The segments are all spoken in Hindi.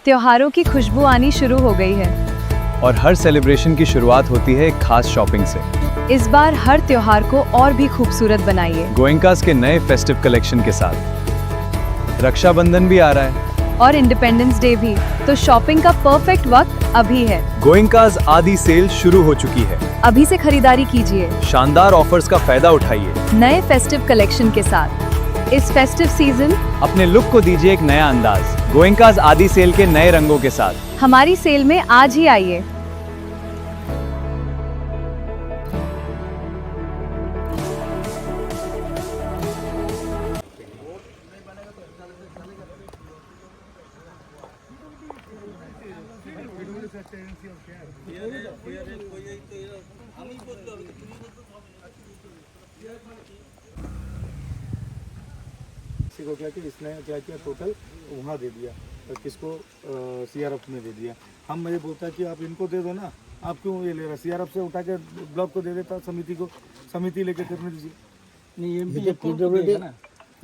त्योहारों की खुशबू आनी शुरू हो गई है और हर सेलिब्रेशन की शुरुआत होती है एक खास शॉपिंग से। इस बार हर त्योहार को और भी खूबसूरत बनाइए गोयंकास के नए फेस्टिव कलेक्शन के साथ। रक्षाबंधन भी आ रहा है और इंडिपेंडेंस डे भी, तो शॉपिंग का परफेक्ट वक्त अभी है। गोयंकास आदि सेल शुरू हो चुकी है। अभी से खरीदारी कीजिए, शानदार ऑफर्स का फायदा उठाइए। नए फेस्टिव कलेक्शन के साथ इस फेस्टिव सीजन अपने लुक को दीजिए एक नया अंदाज गोयंकास आदि सेल के नए रंगों के साथ। हमारी सेल में आज ही आइए। किसी को क्या कि इसने क्या किया टोटल वहाँ दे दिया और किसको सीआरएफ में दे दिया। हम मुझे बोलता कि आप इनको दे दो ना, आप क्यों ये ले रहे? सीआरएफ से उठा के ब्लॉक को दे देता समिति को, समिति लेके करने दीजिए। नहीं एमपी को देगा ना,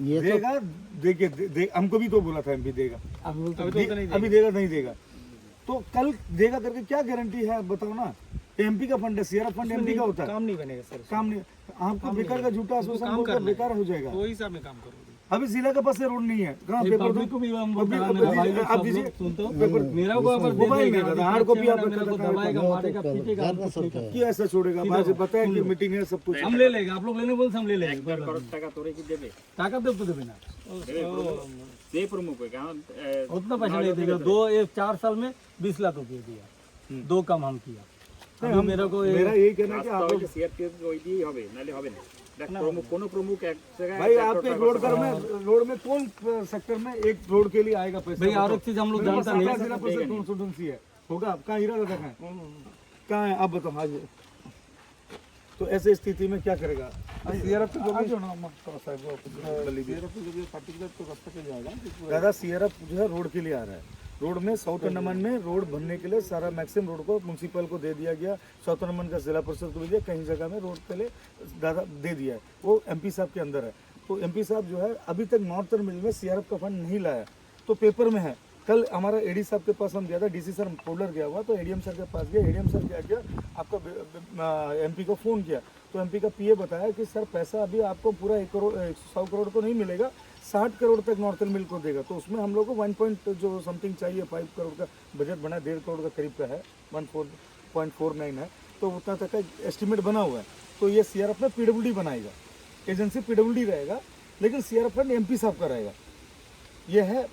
ये देगा, देखिए हमको भी तो बोला था एमपी देगा, अभी देगा नहीं देगा तो कल देगा करके क्या गारंटी है? बताओ ना। एमपी का फंड है, सीआरएफ फंड एमपी का होता है। काम नहीं बनेगा सर, काम नहीं, आपको बेकार का झूठा आश्वासन बोलकर बेकार हो जाएगा। वही हिसाब में काम करो। अभी जिला के पास से रोड नहीं है, कहाँ पेपर पब्लिक को भी हम आप दीजिए सुनते हो, पेपर मेरा को अगर मोबाइल में था, हार्ड कॉपी आप मेरे को दबाएगा, मारेगा, पीटेगा, हम कुछ नहीं करेंगे। क्या ऐसा छोड़ेगा? बात पता है कि मीटिंग है, सब कुछ हम ले लेंगे, आप लोग लेने बोल हम ले लेंगे। ताकत देव तो देवे ना, उतना पैसा नहीं देगा। 4 साल में 20 लाख रुपये दिया, 2 काम हम किया। हम मेरा यही कहना है कि आप लोग भाई आपके रोड में कौन सेक्टर में एक रोड के लिए आएगा पैसा? भाई और एक चीज हम लोग जानता नहीं जिला परिषद कॉन्स्टिट्यूंसी है, होगा आपका हीरा दादा कहाँ है? आप बताओ। आज तो ऐसे स्थिति में क्या करेगा? दादा सीआरएफ जो है रोड के लिए आ रहा है। रोड में साउथ अंडमान में रोड बनने के लिए सारा मैक्सिमम रोड को म्यूनसिपल को दे दिया गया, साउथ अंडमान का जिला परिषद को भी दिया, कहीं जगह में रोड के लिए दादा दे दिया है, वो एमपी साहब के अंदर है। तो एमपी साहब जो है अभी तक नॉर्थर्न मिल में सीआरएफ का फंड नहीं लाया, तो पेपर में है। कल हमारा एडी साहब के पास हम गया था, डीसी सर फोल्डर गया हुआ, तो एडीएम सर के पास गया। एडीएम सर क्या किया, आपका एमपी को फ़ोन किया, तो एमपी का पीए बताया कि सर पैसा अभी आपको पूरा 100 करोड़ को नहीं मिलेगा, 60 करोड़ तक नॉर्थर्न मिल को देगा। तो उसमें हम लोग को 1 पॉइंट जो समथिंग चाहिए, 5 करोड़ का बजट बना, 1.5 करोड़ का करीब का है, 1.49 है, तो उतना तक का एस्टिमेट बना हुआ है। तो ये सीआरएफ में पीडब्ल्यूडी बनाएगा, एजेंसी पीडब्ल्यूडी रहेगा, लेकिन सीआरएफ फंड एमपी साहब का रहेगा। ये है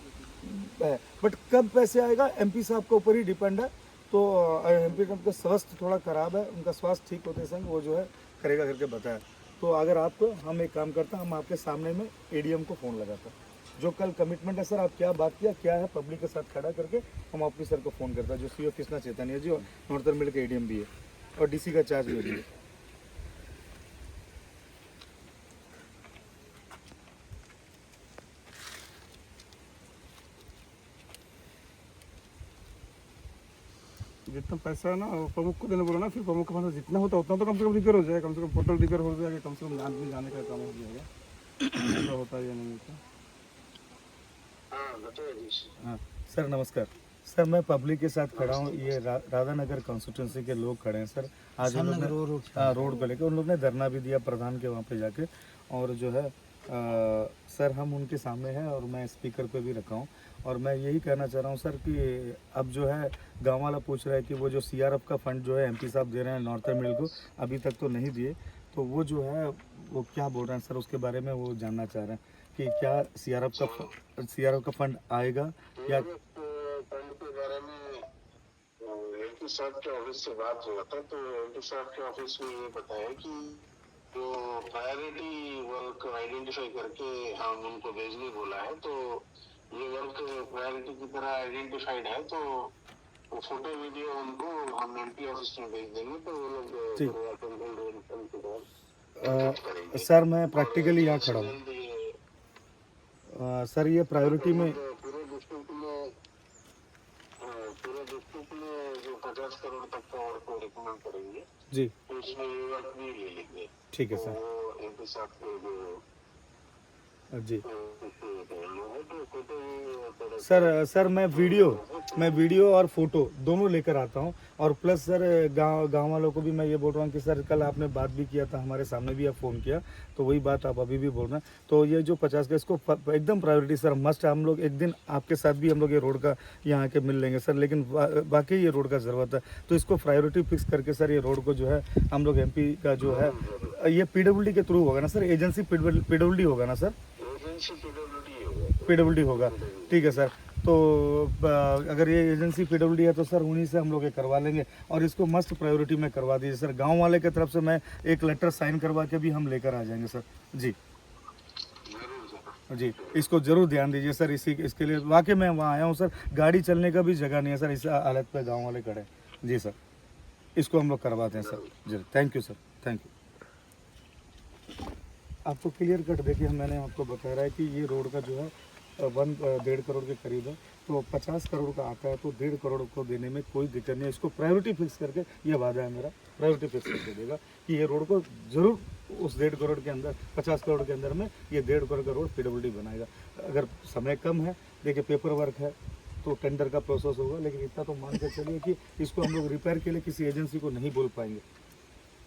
बट कब पैसे आएगा एमपी साहब के ऊपर ही डिपेंड है। तो एमपी का स्वास्थ्य थोड़ा खराब है, उनका स्वास्थ्य ठीक होते संग वो जो है करेगा करके बताया। तो अगर आपको हम एक काम करता, हम आपके सामने में एडीएम को फ़ोन लगाता, जो कल कमिटमेंट है सर, आप क्या बात किया, क्या है, पब्लिक के साथ खड़ा करके हम ऑफिसर को फ़ोन करता, जो सीओ कृष्णा चैतन्य जी और नॉर्थर्न मिल के एडीएम भी है और डीसी का चार्ज भी है। जितना पैसा है ना प्रमुख को देने बोला ना, फिर प्रमुख का पैसा जितना होता है उतना तो कम से कम रिपेयर हो जाएगा, कम से कम पोर्टल रिपेयर हो जाएगा, कम से कम आदमी जाने का काम हो जाएगा। ऐसा होता है या नहीं होता? हाँ सर नमस्कार सर, मैं पब्लिक के साथ खड़ा हूँ। ये राधानगर कॉन्स्टिट्यूंसी के लोग खड़े हैं सर। आज हम लोग रोड को लेकर उन लोग ने धरना भी दिया प्रधान के वहाँ पे जाके, और जो है सर हम उनके सामने हैं और मैं स्पीकर पे भी रखा हूँ। और मैं यही कहना चाह रहा हूँ सर कि अब जो है गांव वाला पूछ रहा है कि वो जो सीआरएफ का फंड जो है एमपी साहब दे रहे हैं नॉर्थर्न मिल को, अभी तक तो नहीं दिए, तो वो जो है वो क्या बोल रहे हैं सर, उसके बारे में वो जानना चाह रहे हैं कि क्या सीआरएफ का फंड आएगा या फंड के बारे में एमपी साहब के ऑफिस से बात हुआ था। तो एमपी साहब के ऑफिस में ये बताया कि जो प्रायोरिटी वर्क आइडेंटिफाई करके हम उनको भेजने बोला है, तो ये वर्क प्रायोरिटी की तरह आइडेंटिफाइड है, तो वो फोटो वीडियो उनको हम एमपी ऑफिस में भेज देंगे, तो वो लोग सर मैं प्रैक्टिकली यहाँ खड़ा हूँ सर। ये प्रायोरिटी में पूरे डिस्ट्रिक्ट में जो 50 करोड़ तक का वर्क को रिकमेंड करेंगे जी, तो उसमें ये वर्क भी ले लेंगे। ठीक है सर। वो एमपी साहब के जो जी सर मैं वीडियो और फोटो दोनों लेकर आता हूँ, और प्लस सर गांव वालों को भी मैं ये बोल रहा हूँ कि सर कल आपने बात भी किया था हमारे सामने भी, आप फ़ोन किया तो वही बात आप अभी भी बोल रहे हैं। तो ये जो 50 का इसको एकदम प्रायोरिटी सर मस्ट, हम लोग एक दिन आपके साथ भी हम लोग ये रोड का यहाँ के मिल लेंगे सर, लेकिन बाकी ये रोड का ज़रूरत है, तो इसको प्रायोरिटी फिक्स करके सर ये रोड को जो है हम लोग MP का जो है ये PWD के थ्रू होगा ना सर, एजेंसी PWD होगा ना सर, PWD होगा, ठीक है सर। तो अगर ये एजेंसी PWD है तो सर उन्हीं से हम लोग ये करवा लेंगे, और इसको मस्ट प्रायोरिटी में करवा दीजिए सर। गांव वाले की तरफ से मैं एक लेटर साइन करवा के भी हम लेकर आ जाएंगे सर। जी इसको ज़रूर ध्यान दीजिए सर, इसके लिए वाकई मैं वहाँ आया हूँ सर, गाड़ी चलने का भी जगह नहीं है सर, इस हालत पे गाँव वाले खड़े। जी सर इसको हम लोग करवाते हैं सर। जी thank you sir, thank you. आपको क्लियर कट देखिए, मैंने आपको बता रहा है कि ये रोड का जो है 1.5 करोड़ के करीब है, तो 50 करोड़ का आता है, तो 1.5 करोड़ को देने में कोई दिक्कत नहीं है। इसको प्रायोरिटी फिक्स करके, ये वादा है मेरा, प्रायोरिटी फिक्स करके देगा कि ये रोड को जरूर उस 1.5 करोड़ के अंदर, 50 करोड़ के अंदर में ये 1.5 करोड़ का रोड PWD बनाएगा। अगर समय कम है, देखिए पेपर वर्क है तो टेंडर का प्रोसेस होगा, लेकिन इतना तो मान के चलिए कि इसको हम लोग रिपेयर के लिए किसी एजेंसी को नहीं बोल पाएंगे।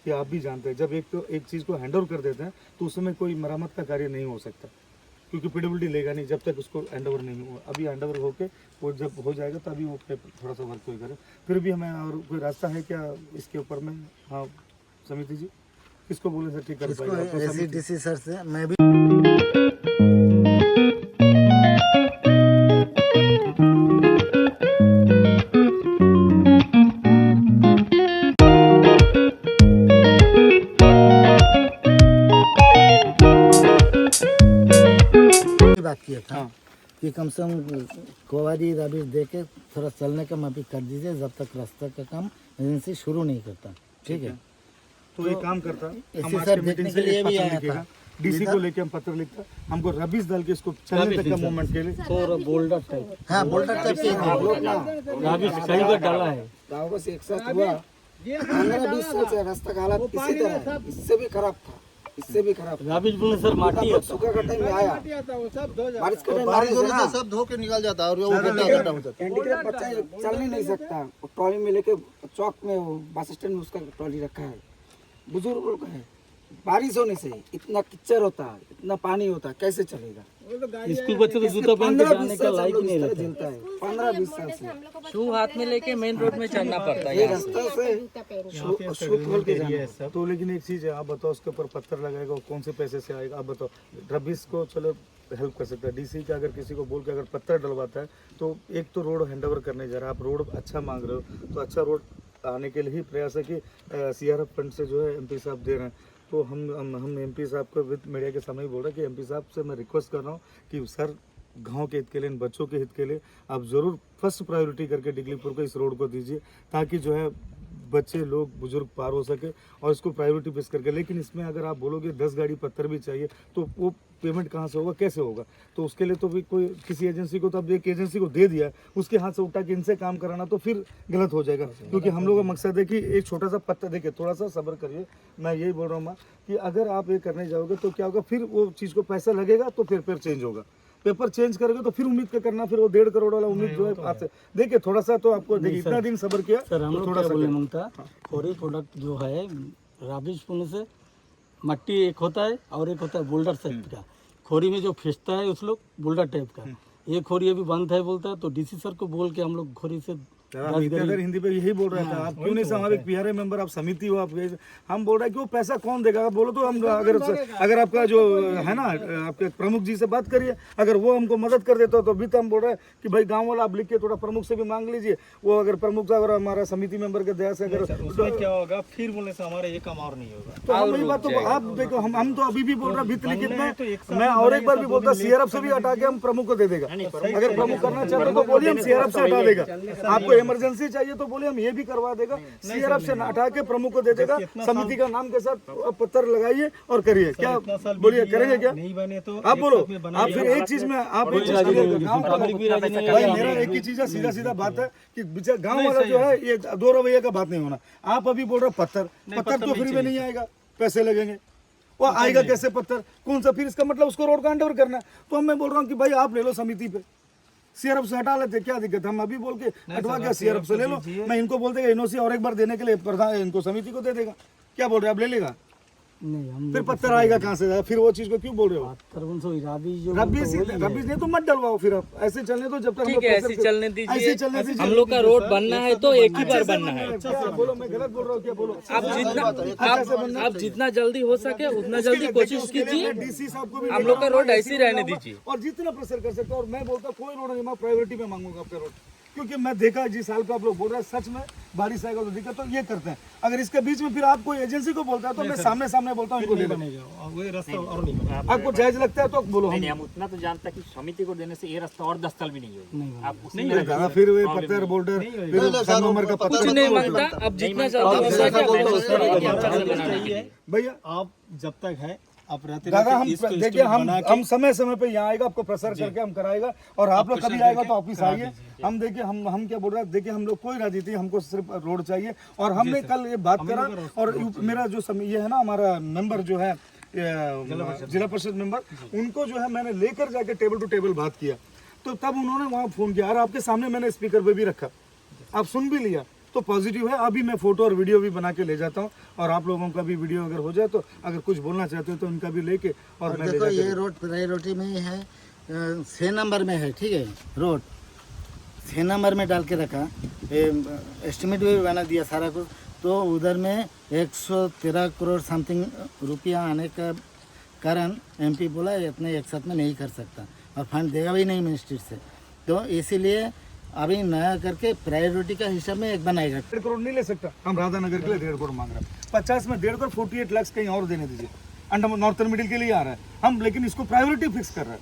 कि आप भी जानते हैं जब एक चीज़ को हैंड ओवर कर देते हैं तो उसमें कोई मरम्मत का कार्य नहीं हो सकता, क्योंकि PWD लेगा नहीं जब तक उसको हैंड ओवर नहीं हुआ। अभी हैंड ओवर होके वो जब हो जाएगा तभी वो थोड़ा सा वर्क कोई करे। फिर भी हमें और कोई रास्ता है क्या इसके ऊपर में? हाँ समिति जी, किसको बोले सर ठीक कर पाएगा? SCDC सर से मैं भी बात किया था कि कम से कम कोवारी राबिश दे के थोड़ा चलने का माफी कर दीजिए जब तक रास्ता का काम एजेंसी शुरू नहीं करता। ठीक है, तो एक काम करता, हम आज सर के मीटिंग देखने से के लिए एक भी पत्र आया लिखेगा, था। DC को लेके हम पत्र लिखता, हमको रबीज डाल के इसको चलने तक का मूवमेंट के लिए। थोड़ा बोल्डर टाइप, हाँ बोल्डर टाइप के राबिश कहीं पर डाला है। गाँव से एक साथ हुआ 15-20 साल से रास्ता का हालत इसी तरह है, इससे भी खराब था, इससे भी खराब था। राबिश बोलने सर माटी है, सूखा का टाइम में आया, बारिश का टाइम बारिश आने होने से ना से सब धो के निकल जाता है और वो गड्ढा हो जाता है। हैंडीक्राफ्ट बच्चा चल ही नहीं सकता, वो ट्रॉली में लेके चौक में वो बस स्टैंड में उसका ट्रॉली रखा है। बुजुर्ग लोग है, बारिश होने से इतना कीचड़ होता है, इतना पानी होता है, कैसे चलेगा? स्कूल बच्चे तो जूता पहन के जाने का लायक नहीं रहता। झेलता है 15-20 साल से। शू हाथ में लेके मेन रोड में चलना पड़ता है। ये रास्ता से शू खोल के जाना है। तो लेकिन एक चीज़ है, आप बताओ उसके ऊपर पत्थर लगाएगा कौन से पैसे से आएगा? आप बताओ, रबीज को चलो हेल्प कर सकता है, DC का अगर किसी को बोल के अगर पत्थर डलवाता है तो एक तो रोड हैंड ओवर करने जा रहा है, आप रोड अच्छा मांग रहे हो तो अच्छा रोड आने के लिए ही प्रयास है कि CRF फंड से जो है MP साहब दे रहे हैं। तो हम MP साहब को विद मीडिया के सामने ही बोल रहे हैं कि MP साहब से मैं रिक्वेस्ट कर रहा हूँ कि सर गांव के हित के लिए, इन बच्चों के हित के लिए आप ज़रूर फर्स्ट प्रायोरिटी करके डिगलीपुर को इस रोड को दीजिए, ताकि जो है बच्चे लोग बुजुर्ग पार हो सके, और इसको प्रायोरिटी बेस करके। लेकिन इसमें अगर आप बोलोगे 10 गाड़ी पत्थर भी चाहिए तो वो पेमेंट कहाँ से होगा, कैसे होगा? तो उसके लिए तो भी कोई किसी एजेंसी को, तो अब एक एजेंसी को दे दिया, उसके हाथ से उठा के इनसे काम कराना तो फिर गलत हो जाएगा। क्योंकि हम लोग का मकसद है कि एक छोटा सा पत्थर, देखिए थोड़ा सा सब्र करिए, मैं यही बोल रहा हूँ कि अगर आप ये करने जाओगे तो क्या होगा, फिर वो चीज़ को पैसा लगेगा तो फिर चेंज होगा। पेपर चेंज करोगे तो फिर उम्मीद का करना, फिर वो 1.5 करोड़ वाला उम्मीद जो है आपसे। देखिए थोड़ा सा तो आपको देखिए इतना दिन सब्र किया सर हम तो लोग थोड़ा क्या सा बोले ममता, खोरी प्रोडक्ट जो है राबिश बोलने से मट्टी एक होता है और एक होता है बोल्डर टाइप का। खोरी में जो फिसता है उस लोग बोल्डर टाइप का, ये खोरी अभी बंद है बोलता है, तो DC सर को बोल के हम लोग खोरी से अगर हिंदी पे यही बोल रहा था, आप क्यों नहीं हमारे PRA मेंबर, आप समिति हो, आप हम बोल रहे हैं कि वो पैसा कौन देगा? बोलो तो हम अगर आपका जो है ना आपके प्रमुख जी से बात करिए, अगर वो हमको मदद कर देता तो भी तो हम बोल रहे हैं कि भाई गांव वाला आप लिख के थोड़ा प्रमुख से भी मांग लीजिए। वो अगर प्रमुख साहब और हमारा समिति मेंबर के दया से अगर क्या होगा, फिर बोलने से हमारा ये काम और नहीं होगा। तो हम ये बात तो आप देखो, हम तो अभी भी बोल रहे हैं भित लिखित में। मैं और एक बार भी बोलता, CRF से भी हटा के हम प्रमुख को दे देगा। अगर प्रमुख करना चाहते तो बोलिए, हम CRF से हटा देगा। आपको इमरजेंसी चाहिए तो बोले हम ये भी करवा देगा, CRF से हटा के प्रमुख को दे देगा। समिति का नाम के साथ पत्थर लगाइए और करिए। क्या बोलिए, करेंगे क्या? नहीं बने तो आप बोलो। आप फिर एक चीज में आप एक चीज भाई, मेरा एक ही चीज है, सीधा बात है कि गांव वाला जो है ये 2 रवैया का बात नहीं होना। आप अभी बोल रहे पत्थर तो फ्री में नहीं आएगा, पैसे लगेंगे। वो आएगा कैसे पत्थर, कौन सा, फिर इसका मतलब उसको रोड का हैंडओवर करना है। तो मैं बोल रहा हूँ कि भाई आप ले लो समिति पे, सीआरएफ से हटा लेते, क्या दिक्कत है, हम अभी बोल के हटवा क्या, सीआरएफ से ले लो, मैं इनको बोल देगा एनओसी और एक बार देने के लिए प्रधान इनको समिति को दे देगा, क्या बोल रहे हैं आप, ले लेगा, नहीं हम फिर पत्थर आएगा कहाँ से, फिर वो चीज को क्यों बोल रहे हो, रबीज नहीं तो मत डलवाओ, फिर आप ऐसे चलने दो जब तक हम ठीक लोग है, प्रेशर ऐसे से- चलने ऐसे दीजिए। चलने दीजिए। हम लोग का रोड बनना है तो एक ही बार अच्छे से बनना है। क्या बोलो, मैं गलत बोल रहा हूँ क्या, बोलो आप जितना जल्दी हो सके उतना जल्दी कोशिश कीजिए। डीसी साहब को भी हम लोग का रोड ऐसे ही रहने दीजिए। और जितना प्रेशर कर सकते हो, और मैं बोलता कोई रोड नहीं, मैं प्रायोरिटी में मांगूंगा आपका रोड, क्योंकि मैं देखा जिस साल का आप लोग बोल रहे हैं, सच में बारिश आएगा तो दिक्कत, तो ये करते हैं। अगर इसके बीच में फिर आप कोई एजेंसी को बोलता है तो मैं सामने सामने बोलता हूँ इनको ले लो, आपको जायज लगता है तो बोलो, हम उतना तो जानता कि समिति को देने से ये रास्ता और 10 साल भी नहीं होगा। आप उसी में नहीं, फिर वे पत्थर बोल्डर, फिर संगमरमर का कुछ पत्थर नहीं मांगता, अब जितना जल्दी हो सके भैया। आप जब तक है आप रहते दादा हम देखिए, हम समय समय पे यहाँ आएगा, आपको प्रेशर करके हम कराएगा, और आप लोग कभी आएगा तो ऑफिस आइए। हम देखिए हम क्या बोल रहे हैं, देखिए हम लोग कोई राजनीति, हमको सिर्फ रोड चाहिए। और हमने कल ये बात करा, और मेरा जो ये है ना, हमारा मेंबर जो है जिला परिषद मेंबर, उनको जो है मैंने लेकर जाके टेबल टू टेबल बात किया, तो तब उन्होंने वहाँ फोन किया, और आपके सामने मैंने स्पीकर पे भी रखा, आप सुन भी लिया, तो पॉजिटिव है। अभी मैं फोटो और वीडियो भी बना के ले जाता हूँ, और आप लोगों का भी वीडियो अगर हो जाए तो अगर कुछ बोलना चाहते हो तो उनका भी लेके और मैं ले देखो जाके ये रोड प्रायोरिटी में ही है, 6 नंबर में है, ठीक है, रोड 6 नंबर में डाल के रखा, एस्टिमेट भी बना दिया सारा कुछ, तो उधर में 113 करोड़ समथिंग रुपया आने का कारण एमपी बोला इतने एक साथ में नहीं कर सकता, और फंड देगा भी नहीं मिनिस्ट्री से, तो इसीलिए अभी नया करके प्रायोरिटी का हिसाब में एक बनाएगा। 1.5 करोड़ नहीं ले सकता, हम राधानगर के लिए 1.5 करोड़ मांग रहे हैं, 50 में 1.5 करोड़, 48 लाख कहीं और देने दीजिए, अंडर नॉर्थन मिडिल के लिए आ रहा है हम, लेकिन इसको प्रायोरिटी फिक्स कर रहे हैं।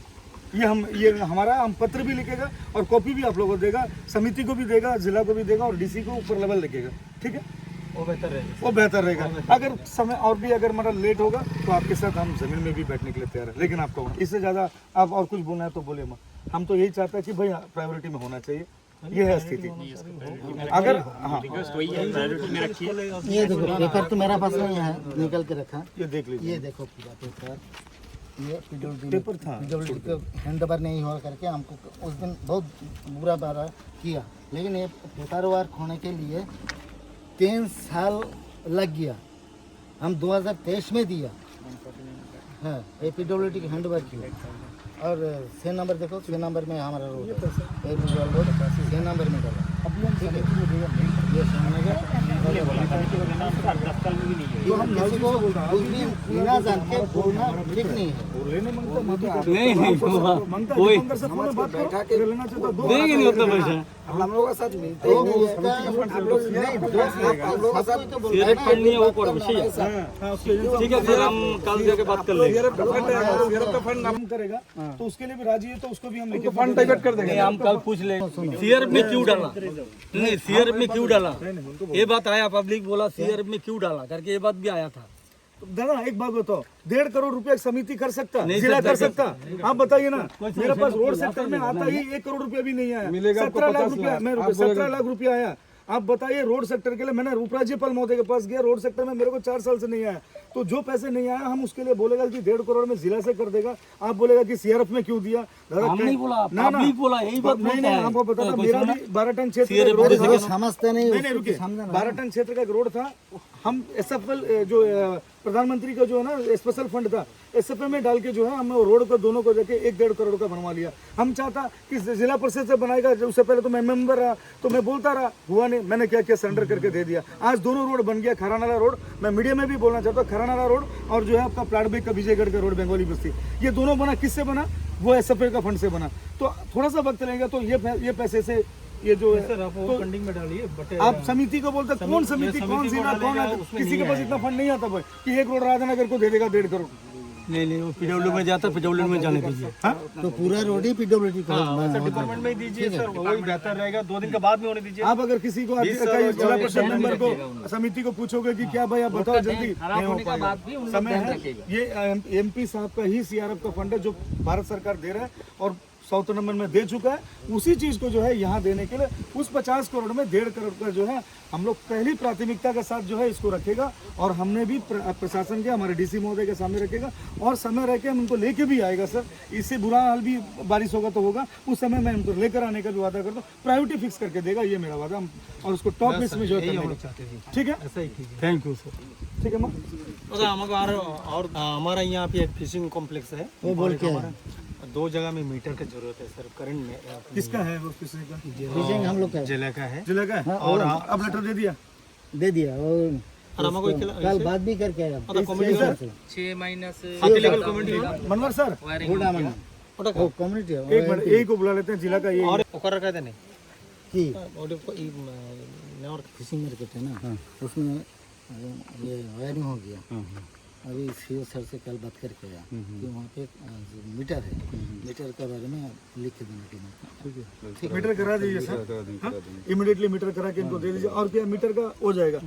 ये हमारा, हम पत्र भी लिखेगा और कॉपी भी आप लोगों को देगा, समिति को भी देगा, जिला को भी देगा, और डीसी को ऊपर लेवल लिखेगा, ठीक है, वो बेहतर रहेगा। अगर समय और भी अगर मतलब लेट होगा तो आपके साथ हम जमीन में भी बैठने के लिए तैयार है, लेकिन आपको इससे ज़्यादा आप और कुछ बोलना है तो बोले मत, हम तो यही चाहते हैं कि भाई प्रायोरिटी में होना चाहिए, ये है स्थिति। अगर हाँ ये देखो पेपर तो मेरा पास नहीं है, निकल के रखा, ये देख लीजिए, ये देखो पूरा पेपर, ये पेपर था, पीडब्ल्यूडी का हैंड ओवर नहीं हुआ करके हमको उस दिन बहुत बुरा बारा किया, लेकिन ये पेपर वर्क होने के लिए 3 साल लग गया, हम 2023 में दिया, हाँ ये पीडब्ल्यूडी का हैंड ओवर किया। और 6 नंबर देखो, 6 नंबर में हमारा रोड है, 6 नंबर में डाला, ये सामने का तो हम किसी को कुछ भी बिना जान के बोलना ठीक नहीं है। कोई बैठा के लेना चाहता दो, देंगे नहीं उतना पैसा, हम लोगों के साथ मिलते तो ही नहीं है। उसका आप लोग नहीं, हम लोग का साथ तो बोलते सिगरेट हैं नहीं है वो कर विषय ठीक है, फिर हम कल जाके बात कर लेंगे। काम करेगा तो उसके लिए भी राजी है, तो उसको भी हम लेके फंड डाइवर्ट कर देंगे। हम कल पूछ लेंगे सीआरएफ में क्यों डाला, नहीं सीआरएफ में क्यों डाला, ये बात आया, पब्लिक बोला सीआरएफ में क्यों डाला करके, ये बात भी आया था। दादा एक बात बताओ, 1.5 करोड़ रुपया समिति कर सकता, जिला कर सकता, आप बताइए ना, मेरे पास रोड सेक्टर में आता ही 1 करोड़ रुपया भी नहीं आया, 17 लाख रुपया, मैं 17 लाख रुपया आया। आप बताइए रोड सेक्टर के लिए, मैंने उपराज्यपाल महोदय के पास गया, रोड सेक्टर में मेरे को 4 साल से नहीं आया, तो जो पैसे नहीं आया हम उसके लिए बोलेगा कि 1.5 करोड़ में जिला से कर देगा, आप बोलेगा कि सीआरएफ में क्यों दिया, हम नहीं बोला, पब्लिक बोला, यही बात नहीं नहीं, आपको पता था, मेरा भी 12 टन क्षेत्र का रोड रोड था, समझते नहीं, नहीं रुकिए, 12 टन क्षेत्र का एक रोड था, हम एसएफएल जो प्रधानमंत्री का जो है ना स्पेशल फंड था, एसएफए में डाल के जो है हमने रोड को दोनों को जाके 1.5 करोड़ का बनवा लिया। हम चाहता कि जिला परिषद से बनाएगा, उससे पहले तो मैं मेंबर रहा, तो मैं बोलता रहा, हुआ नहीं, मैंने क्या क्या सरेंडर करके दे दिया, आज दोनों रोड बन गया। खरानाला रोड, मैं मीडिया में भी बोलना चाहता हूँ, खरानाला रोड और जो है आपका प्लाटबेग का विजयगढ़ का रोड बंगाली बस्ती, ये दोनों बना किससे बना, वो एसएफए का फंड से बना। तो थोड़ा सा वक्त लगेगा, तो ये पैसे से ये जो है तो फंडिंग में डालिए, आप समिति को बोलते, कौन समिति, कौन जिला, कौन है, किसी के पास इतना फंड नहीं आता भाई कि 1 करोड़ राधानगर को दे देगा 1.5 करोड़। नहीं वो पीडब्ल्यू में जाता, पीडब्ल्यू में जाने दीजिए, तो पूरा रोड ही पीडब्ल्यूडी का डिपार्टमेंट में दीजिए सर, वही बेहतर रहेगा, 2 दिन के बाद में होने दीजिए। आप अगर किसी को जिला परिषद मेंबर को, समिति को पूछोगे कि क्या भाई आप बताओ जल्दी, नहीं हो पाएगा, समय है। ये एमपी साहब का ही सीआरएफ का फंड है जो भारत सरकार दे रहा है, और 100 नंबर में दे चुका है, उसी चीज़ को जो है यहाँ देने के लिए उस 50 करोड़ में 1.5 करोड़ का जो है हम लोग पहली प्राथमिकता के साथ जो है इसको रखेगा, और हमने भी प्रशासन के हमारे डीसी महोदय के सामने रखेगा, और समय रह के हम उनको लेके भी आएगा सर। इससे बुरा हाल भी बारिश होगा तो होगा, उस समय मैं उनको लेकर आने का भी वादा करता हूँ, प्रायोरिटी फिक्स करके देगा, ये मेरा वादा। और उसको टॉप लिस्ट में जो है करने का। ठीक है, थैंक यू सर। ठीक है माँ। और हमारा यहाँ पे एक फिशिंग कॉम्प्लेक्स है, वो बोल के दो जगह में मीटर की जरूरत है सर, करंट में। किसका है वो? किसी का? फिशिंग हम लोग का जिले का है। जिले का है। और अब लेटर दे दिया? दे दिया, और कल बात भी करके आया 6 महीना से मनवर सर, वो कम्युनिटी है, एक मिनट, एक को बुला लेते हैं जिला का। ये और ओकर कहते नहीं कि और फिशिंग मार्केट है ना, उसमें ये वायरिंग हो गया। अभी सीओ सर से कल बात करके आया कि वहाँ पे मीटर है, मीटर के बारे में लिख के देने के लिए। ठीक है, मीटर करा दीजिए सर, इमीडिएटली मीटर करा के इनको दे दीजिए। और क्या मीटर का हो जाएगा?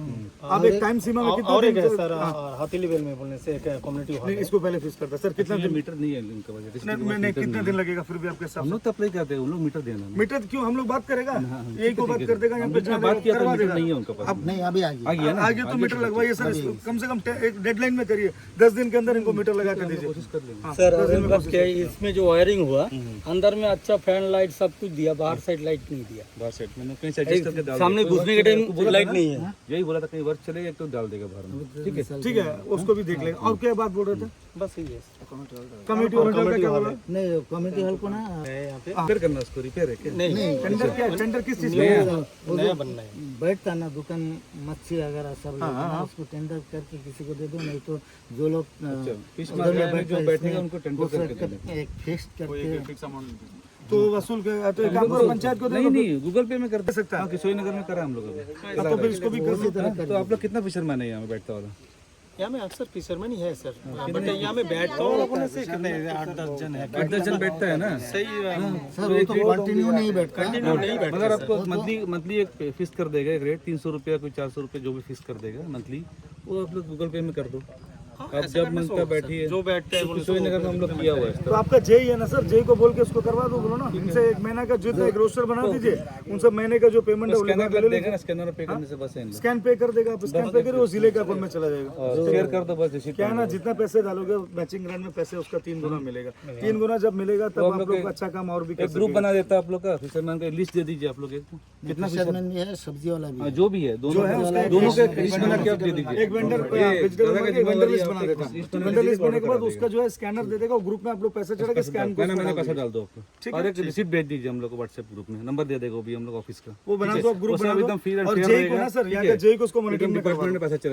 आप एक टाइम सीमा में कितना दिन सर हाथी लेवल में बोलने से कम्युनिटी नहीं, इसको पहले फिक्स करता सर। कितना दिन? मीटर नहीं है इनका वजह नहीं, कितना दिन लगेगा फिर भी आपके साथ? हम लोग तो अप्लाई करते हैं, उन लोग मीटर देना मीटर क्यों? हम लोग बात करेगा, यही को बात कर देगा, यहाँ पे बात किया करवा देगा। नहीं है उनका पास। अब नहीं, अभी आ गया आगे तो मीटर लगवाइए सर, इसको कम से कम एक डेडलाइन में करिए, 10 दिन के अंदर इनको मीटर लगा कर दीजिए। सर मतलब क्या इसमें जो वायरिंग हुआ अंदर में अच्छा फैन लाइट सब कुछ दिया, बाहर साइड लाइट नहीं दिया। बाहर सेट मैंने कहीं से एडजस्ट करके डाल सामने घुसने के टाइम लाइट नहीं है। यही बोला था, कहीं वर्क चलेगा तो डाल देगा बाहर में। ठीक है, ठीक है, उसको भी देख लेगा। और क्या बात बोल रहे थे? बस यही है कमेटी हॉल का क्या बोला? नहीं, कम्युनिटी हॉल को ना यहाँ पे रिपेयर करना, उसको रिपेयर है क्या? नहीं टेंडर क्या? टेंडर किस चीज का? नया बनना है। बैठता ना दुकान मच्छी वगैरह सब लोग ना, उसको टेंडर करके किसी को दे दो, नहीं तो जो लोग फिश उधर में मार्केट में जो बैठे बैठेगा उनको टेंडर करके देना। एक फिक्स करके तो वसूल के तो एक काम करो, पंचायत को दे दो। नहीं, गूगल पे में कर सकता है। हाँ, किशोरी नगर में करा हम लोग अभी। तो फिर इसको भी कर दो। तो आप लोग कितना फिशरमैन है यहाँ में बैठता वाला? यहाँ में अक्सर फिशरमैन ही है सर, बट यहाँ में बैठता हूँ से कितने 8-10 जन है। 8-10 जन बैठता है ना। सही सर, वो तो कंटिन्यू नहीं बैठता। मगर आपको मंथली एक फिक्स कर देगा, एक रेट 300 रुपया, कोई 400 रुपये, जो भी फिक्स कर देगा मंथली, वो आप लोग गूगल पे में कर दो। आप जब मन का बैठिए, जो बैठते हैं किशोरी नगर में हम लोग किया हुआ है। तो आपका जेई है ना सर, जेई को बोल के उसको करवा दो, बोलो ना इनसे एक महीना का जितना एक रोस्टर बना दीजिए, उन सब महीने का जो पेमेंट है वो लगा के ले देगा लो। ना, स्कैनर पे करने से बस है। स्कैन पे कर देगा, आप स्कैन पे करिए, वो जिले के अकाउंट में चला जाएगा। शेयर कर दो बस। क्या है ना, जितना पैसे डालोगे मैचिंग ग्रांट में पैसे उसका 3 गुना मिलेगा। 3 गुना जब मिलेगा तब आप लोग अच्छा काम और भी कर एक ग्रुप बना देता है आप लोग का, फिशरमैन का लिस्ट दे दीजिए आप लोग। कितना फिशरमैन भी है, सब्जी वाला भी है। जो भी है, दोनों के लिस्ट बना के आप दे दीजिए। एक वेंडर वेंडर लिस्ट बना देता है। वेंडर लिस्ट बनने के बाद उसका जो है स्कैनर दे देगा, ग्रुप में आप लोग पैसे चढ़ा के स्कैन को मैंने पैसा डाल दो आपको, और एक रिसीट भेज दीजिए हम लोग को व्हाट्सएप ग्रुप में, नंबर दे देगा वो भी हम लोग ऑफिस का। वो बना दो, आप ग्रुप बना दो। एकदम फ्री एंड और फेयर जेई को ना सर, यहाँ का जेई को उसको मॉनिटरिंग में करवा डिपार्टमेंट में पैसा चला